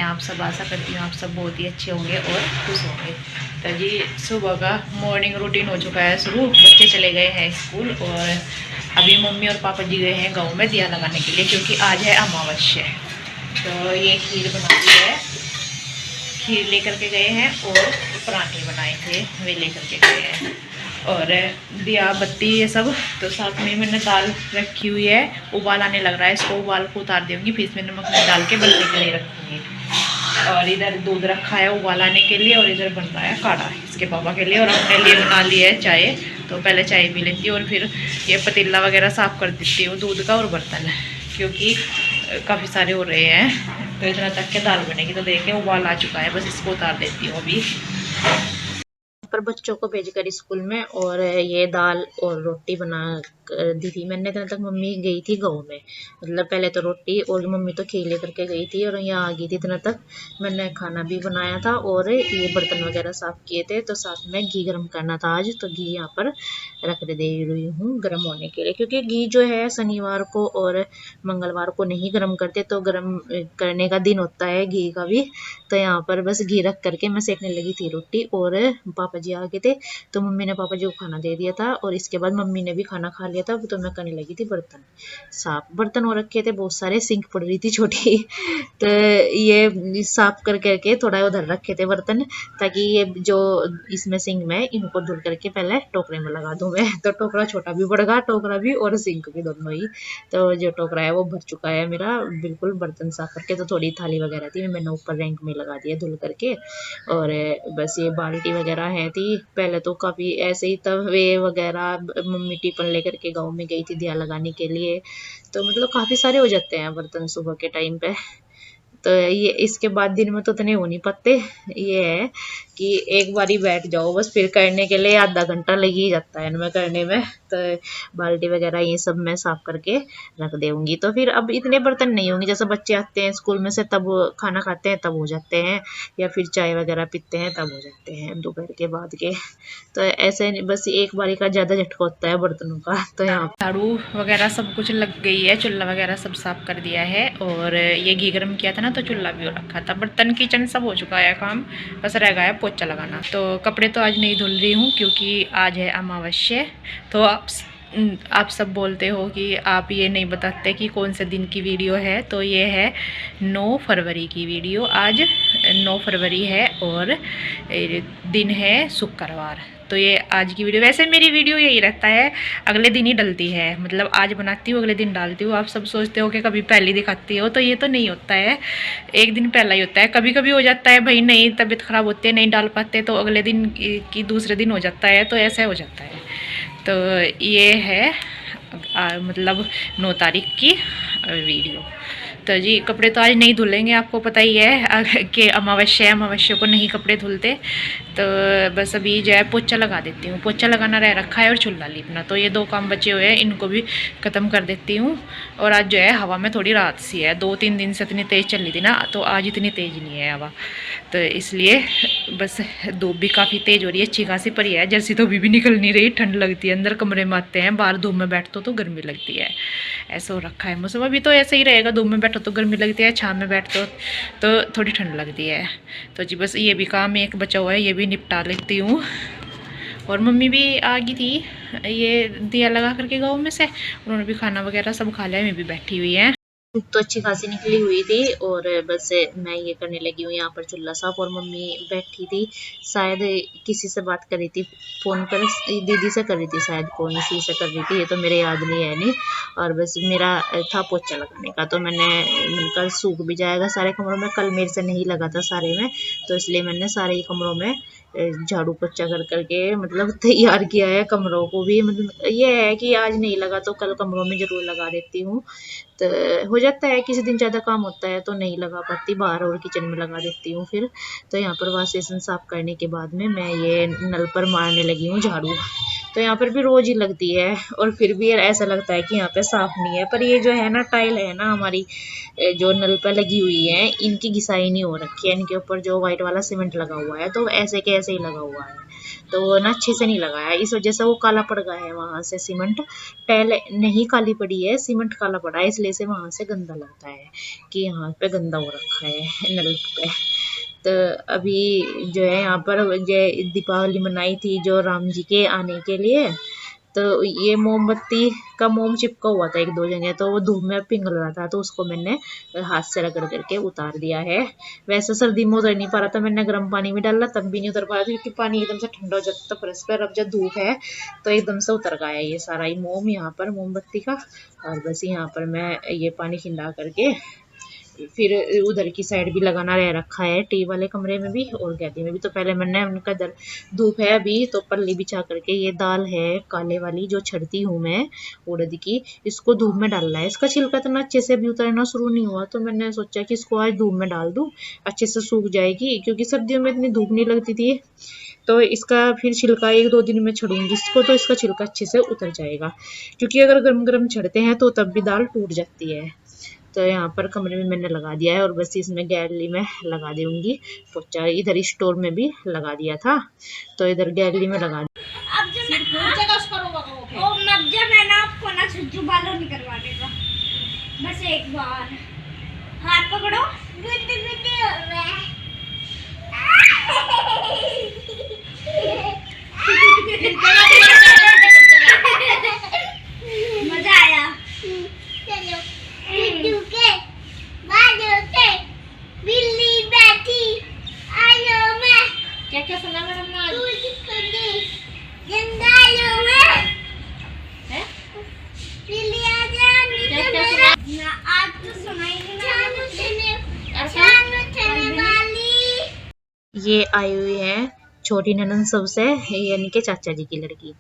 आप सब। आशा करती हूँ आप सब बहुत ही अच्छे होंगे और खुश होंगे। तो जी सुबह का मॉर्निंग रूटीन हो चुका है शुरू। बच्चे चले गए हैं स्कूल और अभी मम्मी और पापा जी गए हैं गाँव में दिया लगाने के लिए, क्योंकि आज है अमावस्या। तो ये खीर बना दी है, खीर लेकर के गए हैं और पराठे बनाए थे वे लेकर के गए हैं और दिया बत्ती ये सब। तो साथ में मैंने दाल रखी हुई है, उबाल आने लग रहा है, इसको उबाल को उतार दूँगी, फिर इसमें नमक में डाल के बनने के लिए रखूँगी। और इधर दूध रखा है उबाल आने के लिए और इधर बन रहा है काढ़ा इसके पापा के लिए, और अपने लिए बना लिया है चाय। तो पहले चाय पी लेती हूँ और फिर ये पतीला वगैरह साफ़ कर देती हूँ दूध का और बर्तन, क्योंकि काफ़ी सारे हो रहे हैं। तो इतना तक के दाल बनेगी। तो देखें उबाल आ चुका है, बस इसको उतार देती हूँ अभी। पर बच्चों को भेजकर स्कूल में, और ये दाल और रोटी बना दी थी मैंने। इतना तक मम्मी गई थी गाँव में, मतलब पहले तो रोटी और मम्मी तो खीर लेकर के गई थी और यहाँ आ गई थी। इतना तक मैंने खाना भी बनाया था और ये बर्तन वगैरह साफ़ किए थे। तो साथ में घी गर्म करना था आज, तो घी यहाँ पर रख दे रही हूँ गर्म होने के लिए, क्योंकि घी जो है शनिवार को और मंगलवार को नहीं गर्म करते, तो गर्म करने का दिन होता है घी का भी। तो यहाँ पर बस घी रख करके मैं सेकने लगी थी रोटी, और पापा जी आ गए थे तो मम्मी ने पापा जी को खाना दे दिया था और इसके बाद मम्मी ने भी खाना खा लिया था। तो मैं करने लगी थी बर्तन साफ। बर्तन हो रखे थे बहुत सारे, सिंक पड़ रही थी छोटी तो ये साफ कर करके थोड़ा उधर रखे थे बर्तन, ताकि ये जो इसमें सिंक में इनको धुल करके पहले टोकरे में लगा दूं मैं। तो टोकरा छोटा भी पड़ेगा, टोकरा भी और सिंक भी दोनों ही। तो जो टोकरा है वो भर चुका है मेरा बिल्कुल बर्तन साफ करके। तो थोड़ी थाली वगैरह थी मैंने ऊपर रैंक में लगा दिया धुल करके, और बस ये बाल्टी वगैरह है थी। पहले तो काफ़ी ऐसे ही तवे वगैरह मम्मी टिफिन लेकर के गाँव में गई थी दिया लगाने के लिए, तो मतलब काफ़ी सारे हो जाते हैं बर्तन सुबह के टाइम पे। तो ये इसके बाद दिन में तो इतने हो नहीं पाते। ये है कि एक बार ही बैठ जाओ बस, फिर करने के लिए आधा घंटा लग ही जाता है इनमें करने में। तो बाल्टी वगैरह ये सब मैं साफ करके रख दूंगी। तो फिर अब इतने बर्तन नहीं होंगे, जैसे बच्चे आते हैं स्कूल में से तब खाना खाते हैं तब हो जाते हैं, या फिर चाय वगैरह पीते हैं तब हो जाते हैं दोपहर के बाद के। तो ऐसे बस एक बारी का ज़्यादा झटका होता है बर्तनों का। तो यहाँ झाड़ू वगैरह सब कुछ लग गई है, चूल्हा वगैरह सब साफ कर दिया है, और ये घी गर्म किया था ना तो चूल्हा भी हो रखा था। बर्तन किचन सब हो चुका है काम, बस रह गया है पोछा लगाना। तो कपड़े तो आज नहीं धुल रही हूँ क्योंकि आज है अमावस्या। तो आप सब बोलते हो कि आप ये नहीं बताते कि कौन से दिन की वीडियो है, तो ये है 9 फरवरी की वीडियो। आज 9 फरवरी है और दिन है शुक्रवार। तो ये आज की वीडियो, वैसे मेरी वीडियो यही रहता है अगले दिन ही डलती है, मतलब आज बनाती हूँ अगले दिन डालती हूँ। आप सब सोचते हो कि कभी पहले दिखाती हो, तो ये तो नहीं होता है, एक दिन पहला ही होता है। कभी कभी हो जाता है भाई नहीं तबीयत ख़राब होती है नहीं डाल पाते, तो अगले दिन की दूसरे दिन हो जाता है, तो ऐसा हो जाता है। तो ये है मतलब 9 तारीख की वीडियो। तो जी कपड़े तो आज नहीं धुलेंगे, आपको पता ही है कि अमावस्या को नहीं कपड़े धुलते। तो बस अभी जो है पोछा लगा देती हूँ, पोछा लगाना रह रखा है और चूल्हा लीपना, तो ये 2 काम बचे हुए हैं, इनको भी ख़त्म कर देती हूँ। और आज जो है हवा में थोड़ी रात सी है, 2-3 दिन से इतनी तेज़ चल रही थी ना, तो आज इतनी तेज़ नहीं है हवा, तो इसलिए बस धूप भी काफ़ी तेज़ हो रही है, अच्छी खासी पड़ी है। जैसी तो अभी भी निकल नहीं रही, ठंड लगती है, अंदर कमरे में आते हैं, बाहर धूप में बैठते तो गर्मी लगती है। ऐसा हो रखा है मौसम, अभी तो ऐसे ही रहेगा, धूप में बैठो तो गर्मी लगती है, छाँव में बैठो तो थोड़ी ठंड लगती है। तो जी बस ये भी काम एक बचा हुआ है, ये भी निपटा लेती हूँ। और मम्मी भी आ गई थी ये दिया लगा करके गाँव में से, उन्होंने भी खाना वगैरह सब खा लिया, मैं भी बैठी हुई है। धूप तो अच्छी खासी निकली हुई थी और बस मैं ये करने लगी हूँ यहाँ पर चूल्हा साफ, और मम्मी बैठी थी, शायद किसी से बात कर रही थी फ़ोन पर, दीदी से कर रही थी शायद, कौन सी से कर रही थी ये तो मेरे याद नहीं है नहीं। और बस मेरा था पोछा लगाने का, तो मैंने कल सूख भी जाएगा सारे कमरों में, कल मेरे से नहीं लगा था सारे में, तो इसलिए मैंने सारे ही कमरों में झाड़ू पोछा कर करके मतलब तैयार किया है कमरों को भी। मतलब ये है कि आज नहीं लगा तो कल कमरों में ज़रूर लगा देती हूँ। तो हो जाता है किसी दिन ज़्यादा काम होता है तो नहीं लगा पाती, बाहर और किचन में लगा देती हूँ फिर। तो यहाँ पर वॉश बेसिन साफ़ करने के बाद में मैं ये नल पर मारने लगी हूँ झाड़ू, तो यहाँ पर भी रोज ही लगती है और फिर भी ऐसा लगता है कि यहाँ पे साफ नहीं है। पर ये जो है ना टाइल है ना हमारी जो नल पे लगी हुई है, इनकी घिसाई नहीं हो रखी है। इनके ऊपर जो व्हाइट वाला सीमेंट लगा हुआ है तो ऐसे के ऐसे ही लगा हुआ है, तो वो ना अच्छे से नहीं लगाया है, इस वजह से वो काला पड़ गया है। वहां से सीमेंट, टाइल नहीं काली पड़ी है, सीमेंट काला पड़ा है, इसलिए से वहां से गंदा लगता है कि यहाँ पे गंदा हो रखा है नल पे। तो अभी जो है यहाँ पर जो दीपावली मनाई थी जो राम जी के आने के लिए, तो ये मोमबत्ती का मोम चिपका हुआ था एक दो जगह, तो वो धूप में पिघल रहा था, तो उसको मैंने हाथ से रगड़ करके उतार दिया है। वैसे सर्दी में उतर नहीं पा रहा था, मैंने गर्म पानी में डाला तब भी नहीं उतर पा रहा था क्योंकि पानी एकदम से ठंडा हो जाता था फर्श पर। अब जब धूप है तो एकदम से उतर गया ये सारा ही मोम यहाँ पर मोमबत्ती का। और बस यहाँ पर मैं ये पानी खिंडा करके फिर उधर की साइड भी लगाना रह रखा है, टी वाले कमरे में भी और गैदी में भी। तो पहले मैंने उनका धूप है अभी तो पल्ली बिछा करके, ये दाल है काले वाली जो छड़ती हूँ मैं उड़द की, इसको धूप में डालना है। इसका छिलका इतना अच्छे से अभी उतरना शुरू नहीं हुआ, तो मैंने सोचा कि इसको आज धूप में डाल दूँ, अच्छे से सूख जाएगी, क्योंकि सर्दियों में इतनी धूप नहीं लगती थी। तो इसका फिर छिलका एक दो दिन में छड़ूंगी इसको, तो इसका छिलका अच्छे से उतर जाएगा, क्योंकि अगर गर्म गर्म छड़ते हैं तो तब भी दाल टूट जाती है। तो यहाँ पर कमरे में मैंने लगा दिया है और बस इसमें गैलरी में लगा दूंगी पोचा। इधर स्टोर में भी लगा दिया था, तो इधर गैलरी में लगा दिया। अब जब मैं ना आपको ना छुज्जू बालों निकलवा देगा, बस एक बार हाथ पकड़ो, गुड्डी गुड्डी हो रहा है। मजा आया। चलो गुड्डू के बालों पे बिल्ली बैठी, आयो मैं क्या क्या सुना मैडम ने आज? जंगलों में है बिल्ली आजा ना, आज तो सुनाई वाली। ये आई हुई है छोटी ननन सबसे, यानी कि चाचा जी की लड़की।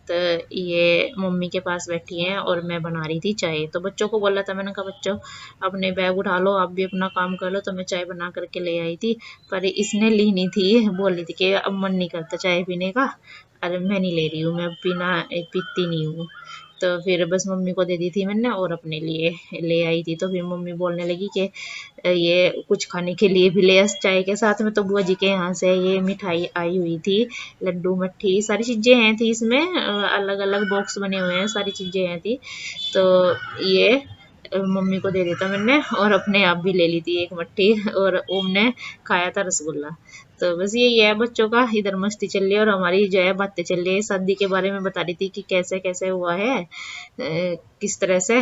तो ये मम्मी के पास बैठी है और मैं बना रही थी चाय। तो बच्चों को बोला था, मैंने कहा बच्चों अपने बैग उठा लो, आप भी अपना काम कर लो। तो मैं चाय बना करके ले आई थी, पर इसने ली नहीं थी, बोल रही थी कि अब मन नहीं करता चाय पीने का। अरे मैं नहीं ले रही हूँ, मैं पीती नहीं हूँ। तो फिर बस मम्मी को दे दी थी मैंने और अपने लिए ले आई थी। तो फिर मम्मी बोलने लगी कि ये कुछ खाने के लिए भी ले चाय के साथ में। तो बुआ जी के यहाँ से ये मिठाई आई हुई थी, लड्डू मट्ठी सारी चीज़ें हैं थी इसमें, अलग अलग बॉक्स बने हुए हैं, सारी चीज़ें हैं थी। तो ये मम्मी को दे देता मैंने और अपने आप भी ले ली थी एक मट्ठी, और ओम ने खाया था रसगुल्ला। तो बस यही है बच्चों का, इधर मस्ती चल रही है और हमारी जो है बातें चल रही है। शादी के बारे में बता रही थी कि कैसे कैसे हुआ है, किस तरह से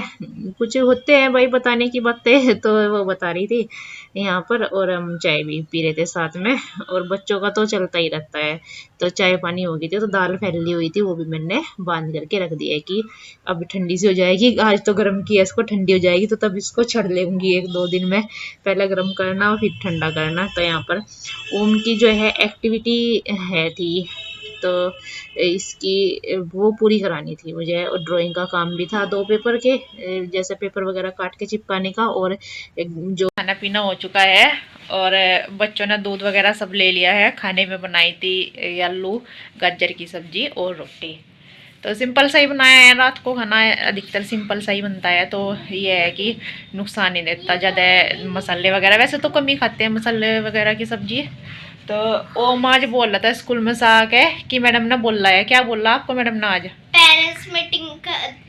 कुछ होते हैं भाई बताने की बातें, तो वो बता रही थी यहाँ पर। और हम चाय भी पी रहे थे साथ में, और बच्चों का तो चलता ही रहता है। तो चाय पानी हो गई थी, तो दाल फैली हुई थी, वो भी मैंने बांध करके रख दिया है कि अब ठंडी सी हो जाएगी। आज तो गर्म किया, इसको ठंडी हो जाएगी तो तब इसको छड़ लेंगी एक दो दिन में, पहले गर्म करना और फिर ठंडा करना। तो यहाँ पर ओम की जो है एक्टिविटी है थी, तो इसकी वो पूरी करानी थी मुझे, और ड्राइंग का काम भी था 2 पेपर के, जैसे पेपर वगैरह काट के चिपकाने का। और जो खाना पीना हो चुका है और बच्चों ने दूध वगैरह सब ले लिया है। खाने में बनाई थी आलू गाजर की सब्जी और रोटी, तो सिंपल सा ही बनाया है। रात को खाना अधिकतर सिंपल सा ही बनता है, तो ये है कि नुकसान नहीं देता ज़्यादा मसाले वगैरह। वैसे तो कम ही खाते हैं मसाले वगैरह की सब्जी। तो ओम आज बोल रहा था स्कूल में से आके कि मैडम ने बोला है, क्या बोला आपको मैडम ने आज? पेरेंट्स मीटिंग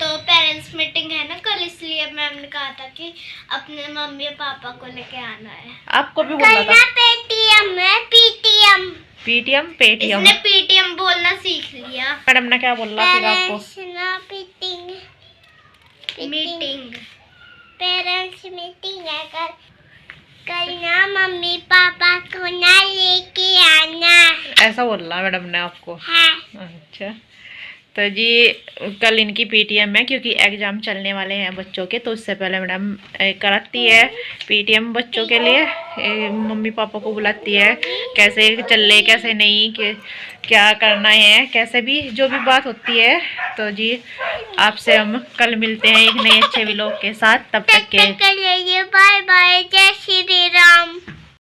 तो पेरेंट्स मीटिंग है ना कल, इसलिए मैम ने कहा था कि अपने मम्मी और पापा को लेके आना है। आपको भी बोला था? पेटीएम है, पीटीएम पीटीएम पेटीएम, इसने पीटीएम बोलना सीख लिया। मैडम ने क्या बोला फिर आपको? मीटिंग पेरेंट्स मीटिंग है कल ना, मम्मी पापा को ना लेके आना, ऐसा बोला मैडम ने आपको? हाँ। अच्छा, तो जी कल इनकी पीटीएम है, क्योंकि एग्ज़ाम चलने वाले हैं बच्चों के, तो उससे पहले मैडम कराती है पीटीएम बच्चों के लिए। मम्मी पापा को बुलाती है, कैसे चल रहे कैसे नहीं, क्या करना है, कैसे भी जो भी बात होती है। तो जी आपसे हम कल मिलते हैं एक नए अच्छे व्लॉग के साथ, तब तक के लिए बाय बाय, जय श्री राम।